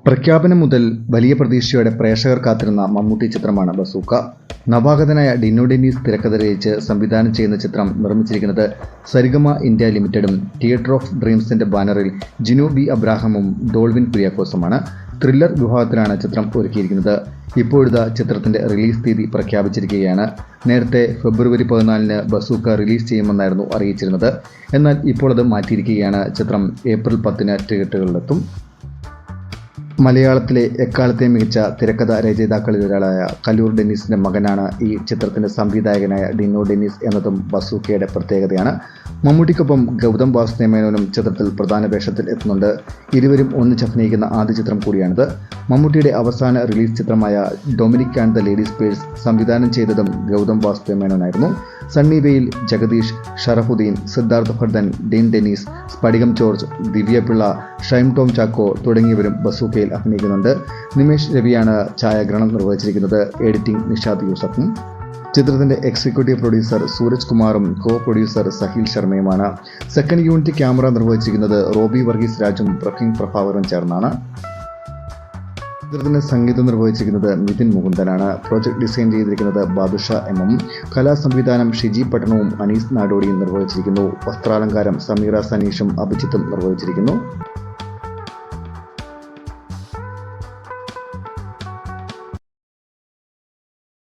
പ്രഖ്യാപനം മുതൽ വലിയ പ്രതീക്ഷയോടെ പ്രേക്ഷകർ കാത്തിരുന്ന മമ്മൂട്ടി ചിത്രമാണ് ബസൂക്ക. നവാഗതനായ ഡിനോ ഡെന്നീസ് തിരക്കഥ രചിച്ച് സംവിധാനം ചെയ്യുന്ന ചിത്രം നിർമ്മിച്ചിരിക്കുന്നത് സരിഗമ ഇന്ത്യ ലിമിറ്റഡും തിയേറ്റർ ഓഫ് ഡ്രീംസിന്റെ ബാനറിൽ ജിനു ബി അബ്രാഹമും ഡോൾവിൻ കുര്യാക്കോസുമാണ്. ത്രില്ലർ വിഭാഗത്തിലാണ് ചിത്രം ഒരുക്കിയിരിക്കുന്നത്. ഇപ്പോഴത്തെ ചിത്രത്തിന്റെ റിലീസ് തീയതി പ്രഖ്യാപിച്ചിരിക്കുകയാണ്. നേരത്തെ ഫെബ്രുവരി 14 ബസൂക്ക റിലീസ് ചെയ്യുമെന്നായിരുന്നു അറിയിച്ചിരുന്നത്. എന്നാൽ ഇപ്പോൾ അത് മാറ്റിയിരിക്കുകയാണ്. ചിത്രം ഏപ്രിൽ 10 തിയേറ്ററുകളിലെത്തും. മലയാളത്തിലെ എക്കാലത്തെ മികച്ച തിരക്കഥ രചയിതാക്കളിൽ ഒരാളായ കല്ലൂർ ഡെന്നീസിന്റെ മകനാണ് ഈ ചിത്രത്തിന്റെ സംവിധായകനായ ഡിനോ ഡെന്നീസ് എന്നതും ബസൂക്കയുടെ പ്രത്യേകതയാണ്. മമ്മൂട്ടിക്കൊപ്പം ഗൗതം വാസുദേവമേനോനും ചിത്രത്തിൽ പ്രധാന വേഷത്തിൽ എത്തുന്നുണ്ട്. ഇരുവരും ഒന്നിച്ചഭിനയിക്കുന്ന ആദ്യ ചിത്രം കൂടിയാണിത്. മമ്മൂട്ടിയുടെ അവസാന റിലീസ് ചിത്രമായ Dominic and the ladies purse സംവിധാനം ചെയ്തതും ഗൗതം വാസുദേവമേനോനായിരുന്നു. സണ്ണി വെയിൽ, ജഗദീഷ്, ഷറഫുദ്ദീൻ, സിദ്ധാർത്ഥ് ഭർദ്ധൻ, ഡീൻ ഡെന്നീസ്, സ്ഫടികം ജോർജ്, ദിവ്യപിള്ള, ഷൈം ടോം ചാക്കോ തുടങ്ങിയവരും ബസൂക്കയിൽ അഭിനയിക്കുന്നുണ്ട്. നിമേഷ് രവിയാണ് ഛായാഗ്രഹണം നിർവഹിച്ചിരിക്കുന്നത്. എഡിറ്റിംഗ് നിഷാദ് യൂസഫും. ചിത്രത്തിന്റെ എക്സിക്യൂട്ടീവ് പ്രൊഡ്യൂസർ സൂരജ് കുമാറും കോ പ്രൊഡ്യൂസർ സഹീൽ ശർമ്മയുമാണ്. സെക്കൻഡ് യൂണിറ്റ് ക്യാമറ നിർവഹിച്ചിരിക്കുന്നത് റോബി വർഗീസ് രാജും പ്രഫീൻ പ്രഭാകറും ചേർന്നാണ്. ചിത്രത്തിന് സംഗീതം നിർവഹിച്ചിരിക്കുന്നത് നിതിൻ മുകുന്ദനാണ്. പ്രോജക്ട് ഡിസൈൻ ചെയ്തിരിക്കുന്നത് ബാദുഷ എമ്മും. കലാസംവിധാനം ഷിജി പട്ടണവും അനീസ് നാടോടിയും നിർവഹിച്ചിരിക്കുന്നു. വസ്ത്രാലങ്കാരം സമീറ സനീഷും അഭിജിത്തും നിർവഹിച്ചിരിക്കുന്നു.